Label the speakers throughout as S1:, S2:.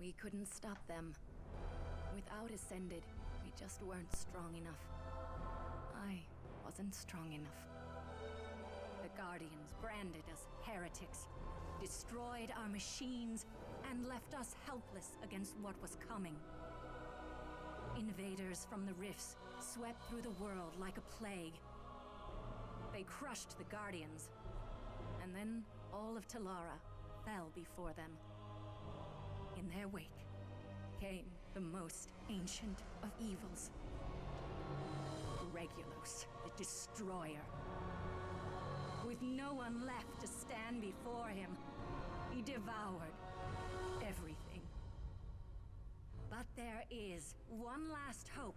S1: We couldn't stop them. Without Ascended, we just weren't strong enough. I wasn't strong enough. The Guardians branded us heretics, destroyed our machines, and left us helpless against what was coming. Invaders from the rifts swept through the world like a plague. They crushed the Guardians, and then all of Talara fell before them. In their wake came the most ancient of evils. Regulus, the Destroyer. With no one left to stand before him, he devoured everything. But there is one last hope.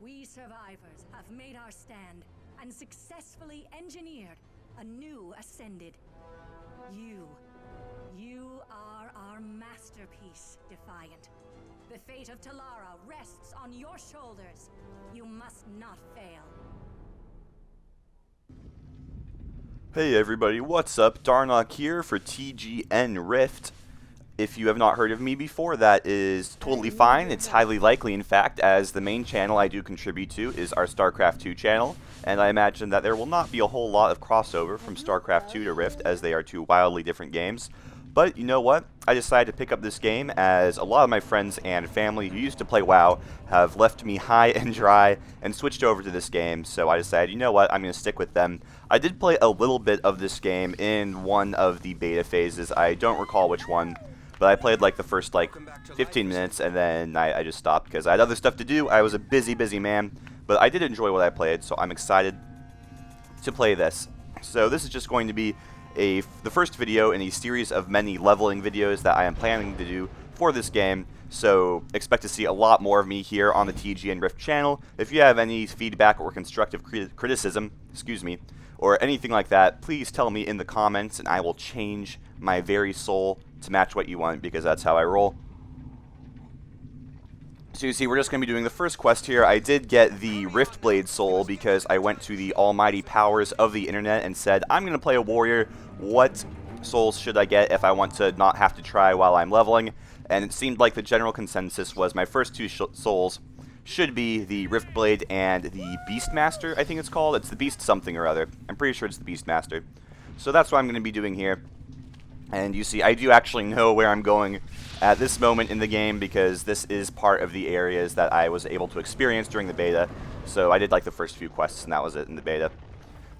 S1: We survivors have made our stand and successfully engineered a new Ascended. You are our masterpiece, Defiant. The fate of Talara rests on your shoulders. You must not fail.
S2: Hey everybody, what's up? Darnoc here for TGN Rift. If you have not heard of me before, that is totally fine. It's highly likely, in fact, as the main channel I do contribute to is our StarCraft 2 channel, and I imagine that there will not be a whole lot of crossover from StarCraft 2 to Rift, as they are two wildly different games. But you know what? I decided to pick up this game as a lot of my friends and family who used to play WoW have left me high and dry and switched over to this game, so I decided, you know what, I'm going to stick with them. I did play a little bit of this game in one of the beta phases. I don't recall which one, but I played like the first 15 minutes and then I just stopped because I had other stuff to do. I was a busy man, but I did enjoy what I played, so I'm excited to play this. So this is just going to be the first video in a series of many leveling videos that I am planning to do for this game, so expect to see a lot more of me here on the TGN Rift channel. If you have any feedback or constructive criticism, or anything like that, please tell me in the comments and I will change my very soul to match what you want, because that's how I roll. So you see, we're just going to be doing the first quest here. I did get the Riftblade soul because I went to the almighty powers of the internet and said, I'm going to play a warrior. What souls should I get if I want to not have to try while I'm leveling? And it seemed like the general consensus was my first two souls should be the Riftblade and the Beastmaster, I think it's called. It's the Beast something or other. I'm pretty sure it's the Beastmaster. So that's what I'm going to be doing here. And you see, I do actually know where I'm going at this moment in the game because this is part of the areas that I was able to experience during the beta. So I did like the first few quests and that was it in the beta.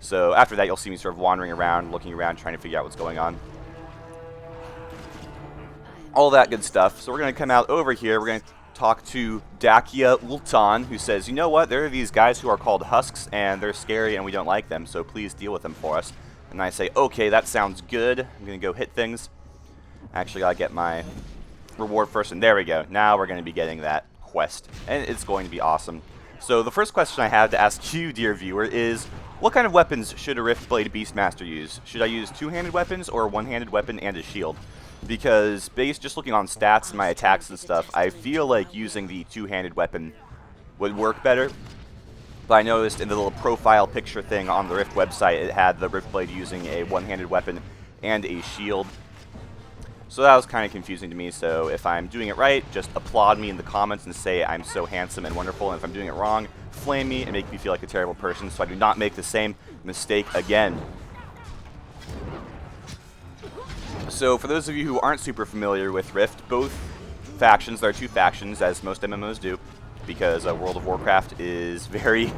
S2: So after that you'll see me sort of wandering around, looking around, trying to figure out what's going on. All that good stuff. So we're going to come out over here. We're going to talk to Dakia Ultan, who says, you know what, there are these guys who are called Husks and they're scary and we don't like them, so please deal with them for us. And I say, okay, that sounds good. I'm going to go hit things. Actually, I'll get my reward first, and there we go. Now we're going to be getting that quest, and it's going to be awesome. So the first question I have to ask you, dear viewer, is what kind of weapons should a Riftblade Beastmaster use? Should I use two-handed weapons or a one-handed weapon and a shield? Because based just looking on stats and my attacks and stuff, I feel like using the two-handed weapon would work better. But I noticed in the little profile picture thing on the Rift website, it had the Riftblade using a one-handed weapon and a shield. So that was kind of confusing to me, so if I'm doing it right, just applaud me in the comments and say I'm so handsome and wonderful, and if I'm doing it wrong, flame me and make me feel like a terrible person so I do not make the same mistake again. So for those of you who aren't super familiar with Rift, both factions, there are two factions, as most MMOs do, because World of Warcraft is very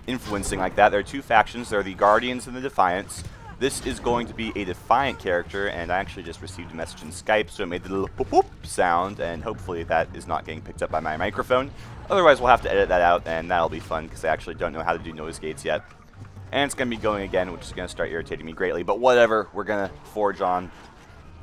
S2: influencing like that. There are two factions. There are the Guardians and the Defiants. This is going to be a Defiant character, and I actually just received a message in Skype, so it made the little boop boop sound, and hopefully that is not getting picked up by my microphone. Otherwise, we'll have to edit that out, and that'll be fun, because I actually don't know how to do noise gates yet. And it's going to be going again, which is going to start irritating me greatly, but whatever, we're going to forge on.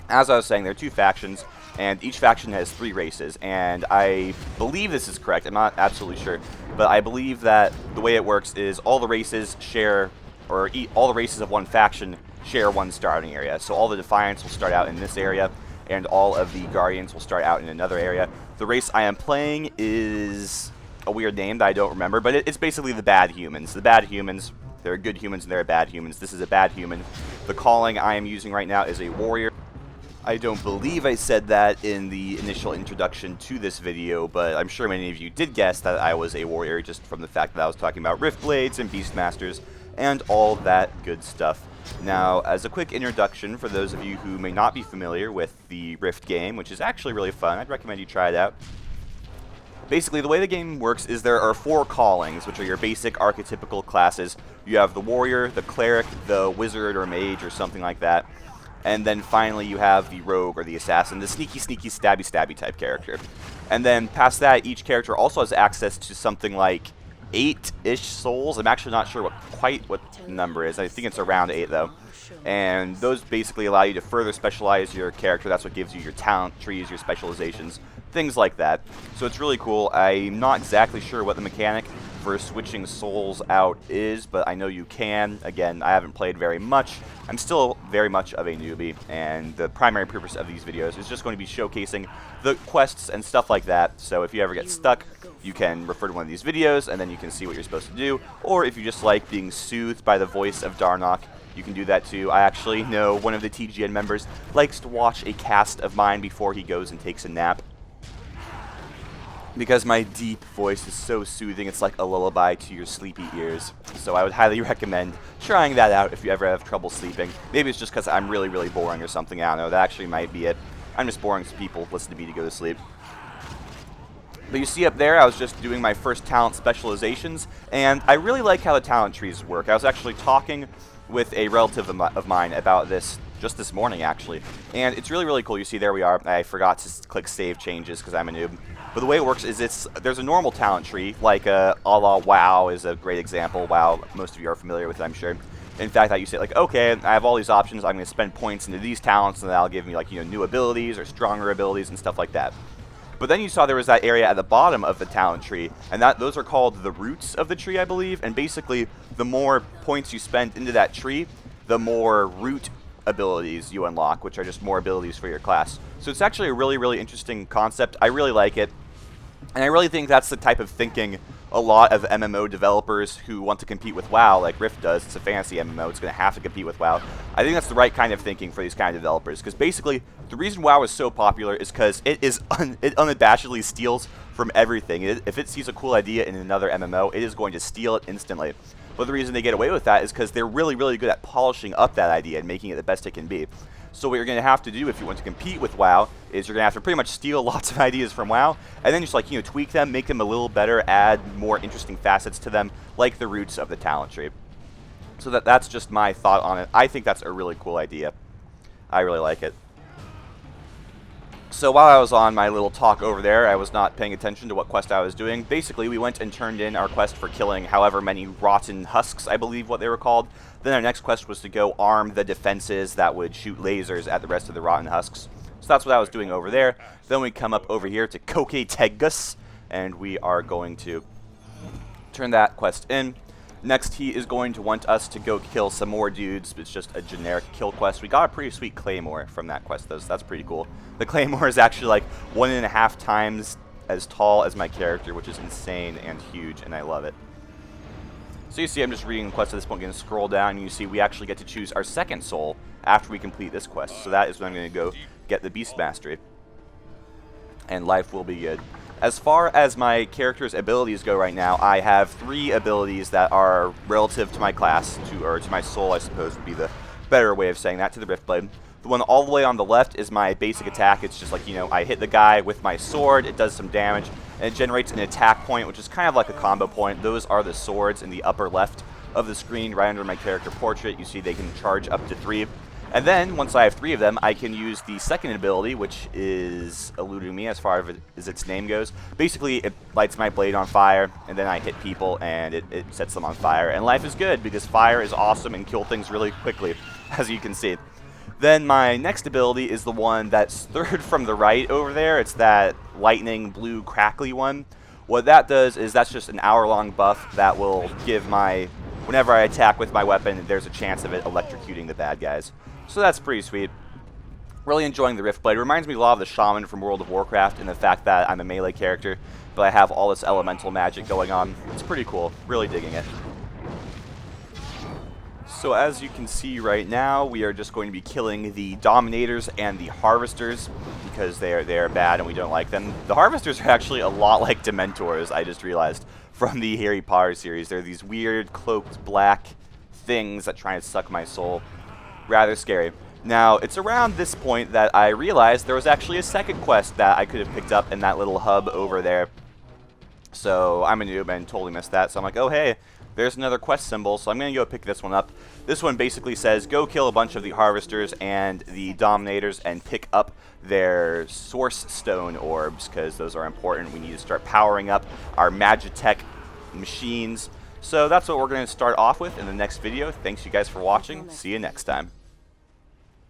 S2: As I was saying, there are two factions, and each faction has 3 races, and I believe this is correct. I'm not absolutely sure, but I believe that the way it works is all the races share, or all the races of one faction share one starting area. So all the Defiants will start out in this area, and all of the Guardians will start out in another area. The race I am playing is a weird name that I don't remember, but it's basically the bad humans. The bad humans, there are good humans and there are bad humans. This is a bad human. The calling I am using right now is a warrior. I don't believe I said that in the initial introduction to this video, but I'm sure many of you did guess that I was a warrior just from the fact that I was talking about Rift Blades and Beastmasters and all that good stuff. Now, as a quick introduction for those of you who may not be familiar with the Rift game, which is actually really fun, I'd recommend you try it out. Basically, the way the game works is there are 4 callings, which are your basic archetypical classes. You have the warrior, the cleric, the wizard or mage or something like that. And then finally you have the rogue or the assassin, the sneaky, stabby type character. And then past that, each character also has access to something like 8-ish souls. I'm actually not sure what the number is. I think it's around 8 though. And those basically allow you to further specialize your character. That's what gives you your talent trees, your specializations, things like that. So it's really cool. I'm not exactly sure what the mechanic for switching souls out is, but I know you can. Again, I haven't played very much. I'm still very much of a newbie, and the primary purpose of these videos is just going to be showcasing the quests and stuff like that. So if you ever get stuck, you can refer to one of these videos, and then you can see what you're supposed to do. Or if you just like being soothed by the voice of Darnoc, you can do that too. I actually know one of the TGN members likes to watch a cast of mine before he goes and takes a nap, because my deep voice is so soothing, it's like a lullaby to your sleepy ears. So I would highly recommend trying that out if you ever have trouble sleeping. Maybe it's just because I'm really, really boring or something. I don't know. That actually might be it. I'm just boring so people listen to me to go to sleep. But you see up there, I was just doing my first talent specializations, and I really like how the talent trees work. I was actually talking with a relative of mine about this just this morning, actually. And it's really, really cool. You see, there we are. I forgot to click save changes because I'm a noob. But the way it works is there's a normal talent tree, like a la WoW is a great example. WoW, most of you are familiar with it, I'm sure. In fact, you say, like, okay, I have all these options. I'm going to spend points into these talents, and that'll give me, like, new abilities or stronger abilities and stuff like that. But then you saw there was that area at the bottom of the talent tree, and those are called the roots of the tree, I believe. And basically, the more points you spend into that tree, the more root abilities you unlock, which are just more abilities for your class. So it's actually a really, really interesting concept. I really like it. And I really think that's the type of thinking a lot of MMO developers who want to compete with WoW, like Rift does. It's a fantasy MMO. It's going to have to compete with WoW. I think that's the right kind of thinking for these kind of developers, because basically the reason WoW is so popular is because it unabashedly steals from everything. If it sees a cool idea in another MMO, it is going to steal it instantly. But the reason they get away with that is because they're really, really good at polishing up that idea and making it the best it can be. So what you're going to have to do if you want to compete with WoW is you're going to have to pretty much steal lots of ideas from WoW, and then just, like, tweak them, make them a little better, add more interesting facets to them, like the roots of the talent tree. So that's just my thought on it. I think that's a really cool idea. I really like it. So while I was on my little talk over there, I was not paying attention to what quest I was doing. Basically, we went and turned in our quest for killing however many rotten husks, I believe what they were called. Then our next quest was to go arm the defenses that would shoot lasers at the rest of the rotten husks. So that's what I was doing over there. Then we come up over here to Koke Tegus, and we are going to turn that quest in. Next, he is going to want us to go kill some more dudes. It's just a generic kill quest. We got a pretty sweet claymore from that quest, though, so that's pretty cool. The claymore is actually like 1.5 times as tall as my character, which is insane and huge, and I love it. So you see, I'm just reading the quest at this point. I'm going to scroll down, and you see we actually get to choose our second soul after we complete this quest. So that is when I'm going to go get the Beast Mastery, and life will be good. As far as my character's abilities go right now, I have 3 abilities that are relative to my class, or to my soul, I suppose would be the better way of saying that, to the Riftblade. The one all the way on the left is my basic attack. It's just like, I hit the guy with my sword, it does some damage, and it generates an attack point, which is kind of like a combo point. Those are the swords in the upper left of the screen, right under my character portrait. You see they can charge up to 3. And then, once I have 3 of them, I can use the second ability, which is eluding me as far as its name goes. Basically, it lights my blade on fire, and then I hit people, and it sets them on fire. And life is good, because fire is awesome and kill things really quickly, as you can see. Then my next ability is the one that's third from the right over there. It's that lightning blue crackly one. What that does is that's just an hour-long buff that will give whenever I attack with my weapon, there's a chance of it electrocuting the bad guys. So that's pretty sweet. Really enjoying the Riftblade. Reminds me a lot of the Shaman from World of Warcraft in the fact that I'm a melee character, but I have all this elemental magic going on. It's pretty cool. Really digging it. So as you can see right now, we are just going to be killing the Dominators and the Harvesters because they are bad and we don't like them. The Harvesters are actually a lot like Dementors, I just realized, from the Harry Potter series. They're these weird, cloaked black things that try and suck my soul. Rather scary. Now, it's around this point that I realized there was actually a second quest that I could have picked up in that little hub over there. So I'm a noob and totally missed that. So I'm like, oh hey, there's another quest symbol, so I'm going to go pick this one up. This one basically says, go kill a bunch of the Harvesters and the Dominators and pick up their Source Stone orbs, because those are important. We need to start powering up our Magitech machines. So that's what we're going to start off with in the next video. Thanks you guys for watching. See you next time.